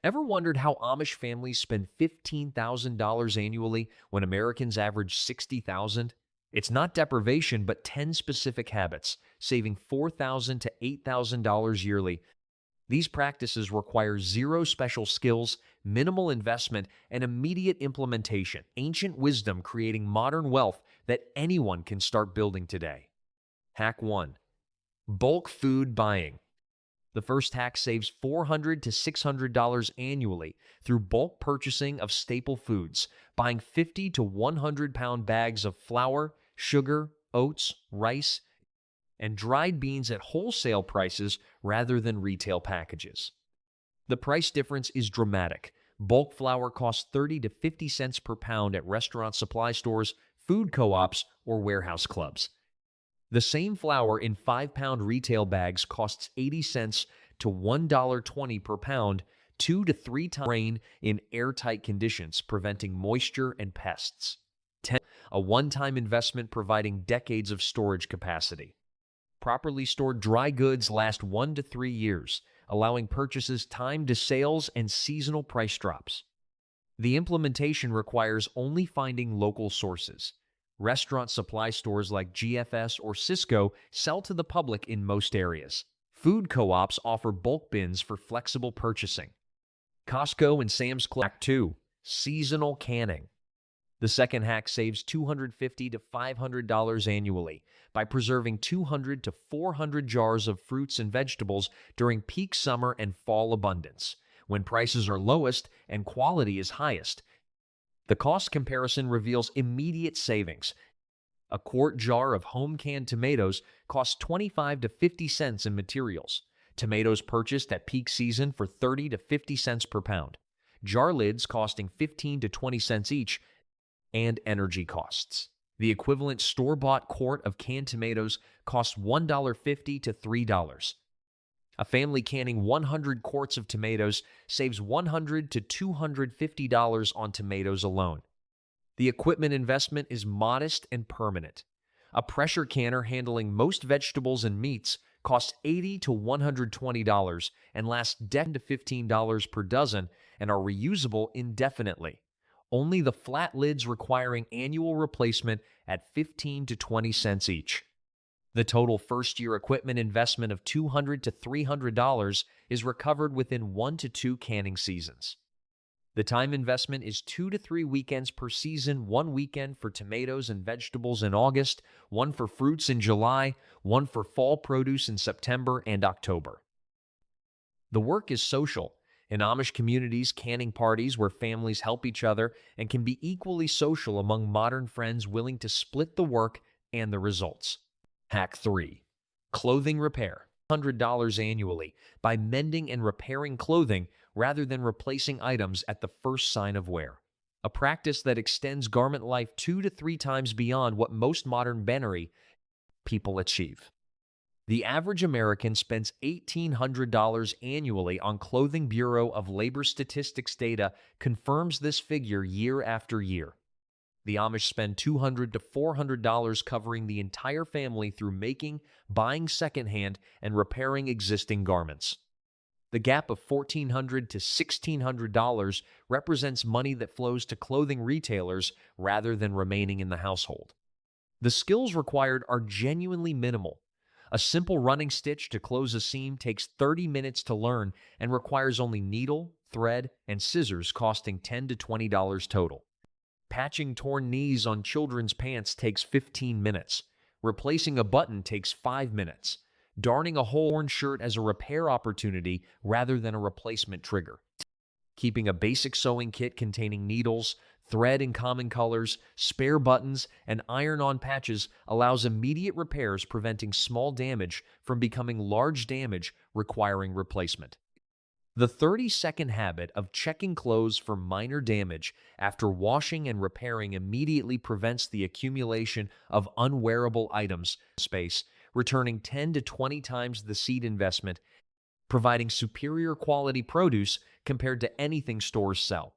Ever wondered how Amish families spend $15,000 annually when Americans average $60,000? It's not deprivation, but 10 specific habits, saving $4,000 to $8,000 yearly. These practices require zero special skills, minimal investment, and immediate implementation. Ancient wisdom creating modern wealth that anyone can start building today. Hack 1. Bulk food buying. The first hack saves $400 to $600 annually through bulk purchasing of staple foods, buying 50 to 100-pound bags of flour, sugar, oats, rice, and dried beans at wholesale prices rather than retail packages. The price difference is dramatic. Bulk flour costs 30 to 50 cents per pound at restaurant supply stores, food co-ops, or warehouse clubs. The same flour in 5-pound retail bags costs 80 cents to $1.20 per pound, 2 to 3 times rain in airtight conditions, preventing moisture and pests. 10. A one-time investment providing decades of storage capacity. Properly stored dry goods last 1 to 3 years, allowing purchases timed to sales and seasonal price drops. The implementation requires only finding local sources. Restaurant supply stores like GFS or Cisco sell to the public in most areas. Food co-ops offer bulk bins for flexible purchasing. Costco and Sam's Club. Hack 2. Seasonal canning. The second hack saves $250 to $500 annually by preserving 200 to 400 jars of fruits and vegetables during peak summer and fall abundance, when prices are lowest and quality is highest. The cost comparison reveals immediate savings. A quart jar of home-canned tomatoes costs 25 to 50 cents in materials. Tomatoes purchased at peak season for 30 to 50 cents per pound. Jar lids costing 15 to 20 cents each, and energy costs. The equivalent store-bought quart of canned tomatoes costs $1.50 to $3. A family canning 100 quarts of tomatoes saves $100 to $250 on tomatoes alone. The equipment investment is modest and permanent. A pressure canner handling most vegetables and meats costs $80 to $120 and lasts $10 to $15 per dozen and are reusable indefinitely. Only the flat lids requiring annual replacement at 15 to 20 cents each. The total first-year equipment investment of $200 to $300 is recovered within 1 to 2 canning seasons. The time investment is 2 to 3 weekends per season, 1 weekend for tomatoes and vegetables in August, 1 for fruits in July, 1 for fall produce in September and October. The work is social. In Amish communities, canning parties where families help each other and can be equally social among modern friends willing to split the work and the results. Hack 3. Clothing repair. $100 annually by mending and repairing clothing rather than replacing items at the first sign of wear. A practice that extends garment life 2 to 3 times beyond what most modern bannery people achieve. The average American spends $1,800 annually on clothing. Bureau of Labor Statistics data confirms this figure year after year. The Amish spend $200 to $400 covering the entire family through making, buying secondhand, and repairing existing garments. The gap of $1,400 to $1,600 represents money that flows to clothing retailers rather than remaining in the household. The skills required are genuinely minimal. A simple running stitch to close a seam takes 30 minutes to learn and requires only needle, thread, and scissors, costing $10 to $20 total. Patching torn knees on children's pants takes 15 minutes. Replacing a button takes 5 minutes. Darning a whole worn shirt as a repair opportunity rather than a replacement trigger. Keeping a basic sewing kit containing needles, thread in common colors, spare buttons, and iron-on patches allows immediate repairs, preventing small damage from becoming large damage requiring replacement. The 30-second habit of checking clothes for minor damage after washing and repairing immediately prevents the accumulation of unwearable items space, returning 10 to 20 times the seed investment, providing superior quality produce compared to anything stores sell.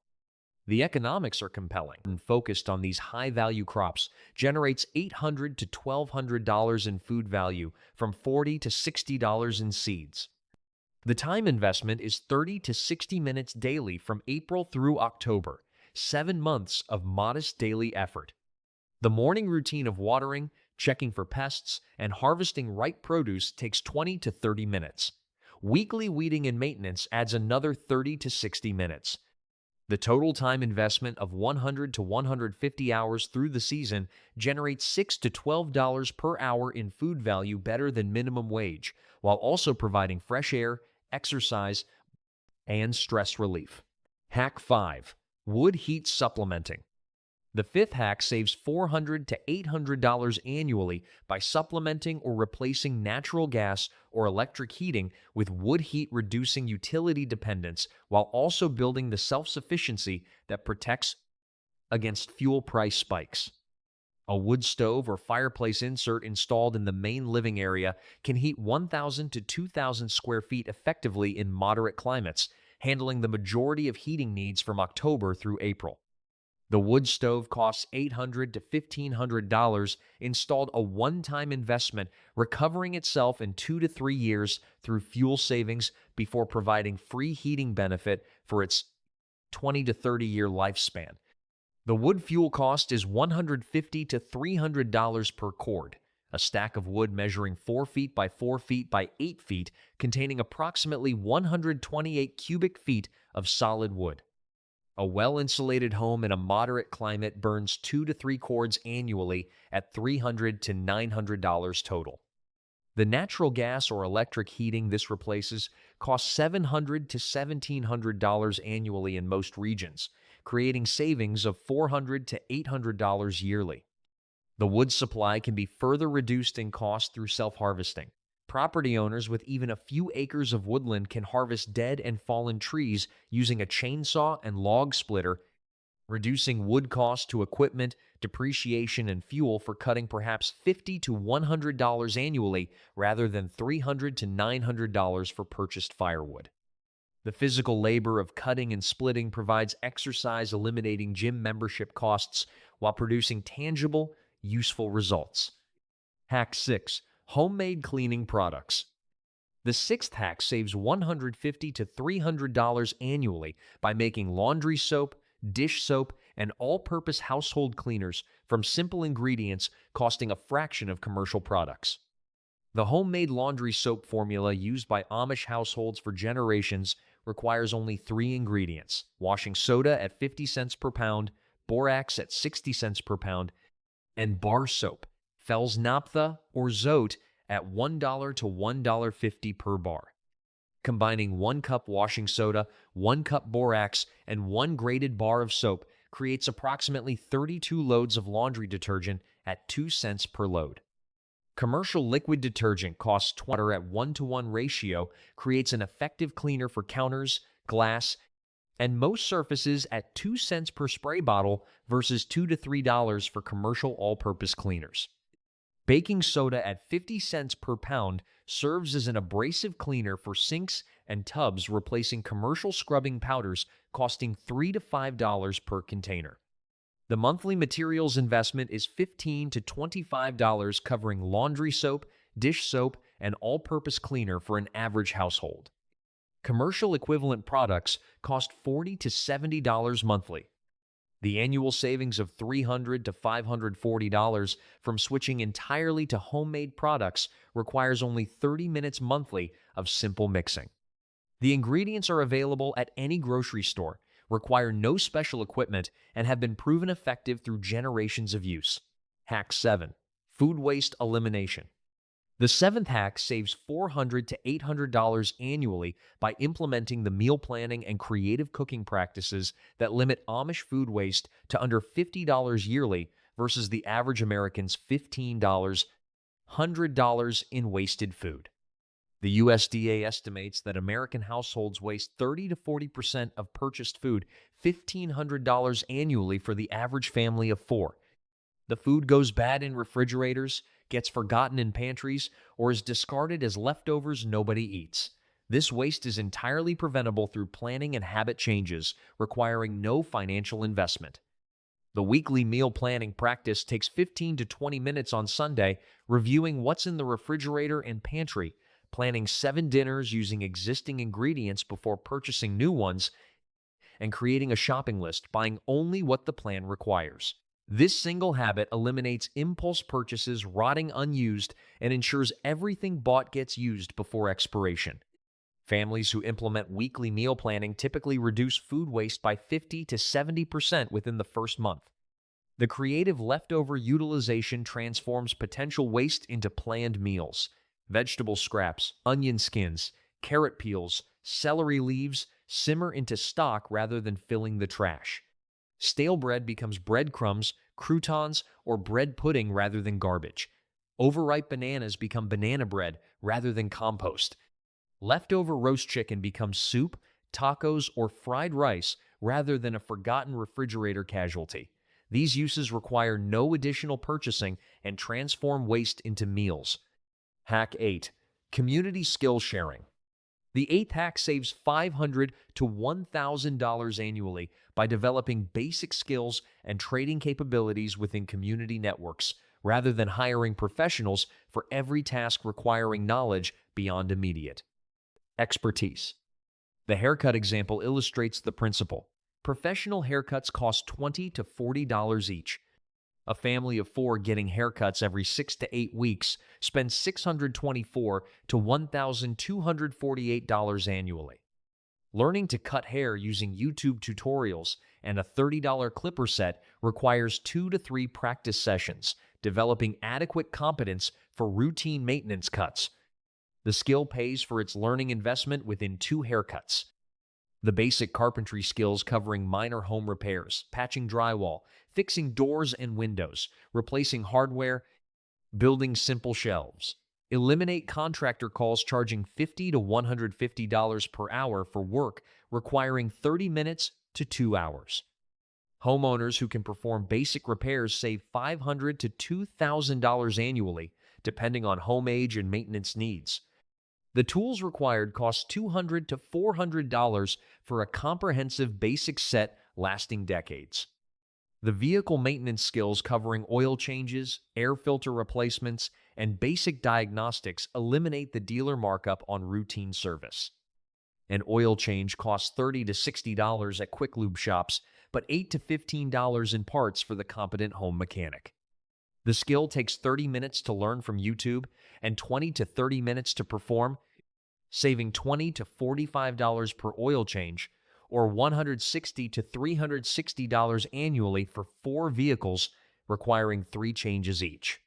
The economics are compelling and focused on these high-value crops, generates $800 to $1,200 in food value from $40 to $60 in seeds. The time investment is 30 to 60 minutes daily from April through October, 7 months of modest daily effort. The morning routine of watering, checking for pests, and harvesting ripe produce takes 20 to 30 minutes. Weekly weeding and maintenance adds another 30 to 60 minutes. The total time investment of 100 to 150 hours through the season generates $6 to $12 per hour in food value, better than minimum wage, while also providing fresh air, exercise, and stress relief. Hack 5. Wood heat supplementing. The fifth hack saves $400 to $800 annually by supplementing or replacing natural gas or electric heating with wood heat, reducing utility dependence while also building the self-sufficiency that protects against fuel price spikes. A wood stove or fireplace insert installed in the main living area can heat 1,000 to 2,000 square feet effectively in moderate climates, handling the majority of heating needs from October through April. The wood stove costs $800 to $1,500, installed a one-time investment, recovering itself in 2 to 3 years through fuel savings before providing free heating benefit for its 20 to 30-year lifespan. The wood fuel cost is $150 to $300 per cord, a stack of wood measuring 4 feet by 4 feet by 8 feet, containing approximately 128 cubic feet of solid wood. A well-insulated home in a moderate climate burns 2 to 3 cords annually at $300 to $900 total. The natural gas or electric heating this replaces costs $700 to $1,700 annually in most regions, creating savings of $400 to $800 yearly. The wood supply can be further reduced in cost through self-harvesting. Property owners with even a few acres of woodland can harvest dead and fallen trees using a chainsaw and log splitter, reducing wood costs to equipment, depreciation, and fuel for cutting perhaps $50 to $100 annually rather than $300 to $900 for purchased firewood. The physical labor of cutting and splitting provides exercise, eliminating gym membership costs while producing tangible, useful results. Hack 6. Homemade cleaning products. The sixth hack saves $150 to $300 annually by making laundry soap, dish soap, and all-purpose household cleaners from simple ingredients costing a fraction of commercial products. The homemade laundry soap formula used by Amish households for generations requires only 3 ingredients: washing soda at 50 cents per pound, borax at 60 cents per pound, and bar soap, Fells naphtha or Zote, at $1 to $1.50 per bar. Combining 1 cup washing soda, 1 cup borax, and 1 grated bar of soap creates approximately 32 loads of laundry detergent at 2 cents per load. Commercial liquid detergent costs water at 1-to-1 ratio, creates an effective cleaner for counters, glass, and most surfaces at 2 cents per spray bottle versus $2 to $3 for commercial all-purpose cleaners. Baking soda at 50 cents per pound serves as an abrasive cleaner for sinks and tubs, replacing commercial scrubbing powders costing $3 to $5 per container. The monthly materials investment is $15 to $25, covering laundry soap, dish soap, and all-purpose cleaner for an average household. Commercial equivalent products cost $40 to $70 monthly. The annual savings of $300 to $540 from switching entirely to homemade products requires only 30 minutes monthly of simple mixing. The ingredients are available at any grocery store, require no special equipment, and have been proven effective through generations of use. Hack 7. Food waste elimination. The seventh hack saves $400 to $800 annually by implementing the meal planning and creative cooking practices that limit Amish food waste to under $50 yearly versus the average American's $15, $100 in wasted food. The USDA estimates that American households waste 30 to 40% of purchased food, $1,500 annually for the average family of 4. The food goes bad in refrigerators, gets forgotten in pantries, or is discarded as leftovers nobody eats. This waste is entirely preventable through planning and habit changes, requiring no financial investment. The weekly meal planning practice takes 15 to 20 minutes on Sunday, reviewing what's in the refrigerator and pantry, planning 7 dinners using existing ingredients before purchasing new ones, and creating a shopping list, buying only what the plan requires. This single habit eliminates impulse purchases rotting unused and ensures everything bought gets used before expiration. Families who implement weekly meal planning typically reduce food waste by 50 to 70% within the first month. The creative leftover utilization transforms potential waste into planned meals. Vegetable scraps, onion skins, carrot peels, celery leaves simmer into stock rather than filling the trash. Stale bread becomes breadcrumbs, croutons, or bread pudding rather than garbage. Overripe bananas become banana bread rather than compost. Leftover roast chicken becomes soup, tacos, or fried rice rather than a forgotten refrigerator casualty. These uses require no additional purchasing and transform waste into meals. Hack 8. Community skill sharing. The eighth hack saves $500 to $1,000 annually by developing basic skills and trading capabilities within community networks, rather than hiring professionals for every task requiring knowledge beyond immediate expertise. The haircut example illustrates the principle. Professional haircuts cost $20 to $40 each. A family of 4 getting haircuts every 6 to 8 weeks spends $624 to $1,248 annually. Learning to cut hair using YouTube tutorials and a $30 clipper set requires 2 to 3 practice sessions, developing adequate competence for routine maintenance cuts. The skill pays for its learning investment within 2 haircuts. The basic carpentry skills covering minor home repairs, patching drywall, fixing doors and windows, replacing hardware, building simple shelves. Eliminate contractor calls charging $50 to $150 per hour for work requiring 30 minutes to 2 hours. Homeowners who can perform basic repairs save $500 to $2,000 annually, depending on home age and maintenance needs. The tools required cost $200 to $400 for a comprehensive basic set lasting decades. The vehicle maintenance skills covering oil changes, air filter replacements, and basic diagnostics eliminate the dealer markup on routine service. An oil change costs $30 to $60 at quick lube shops, but $8 to $15 in parts for the competent home mechanic. The skill takes 30 minutes to learn from YouTube and 20 to 30 minutes to perform, saving $20 to $45 per oil change, or $160 to $360 annually for 4 vehicles requiring 3 changes each.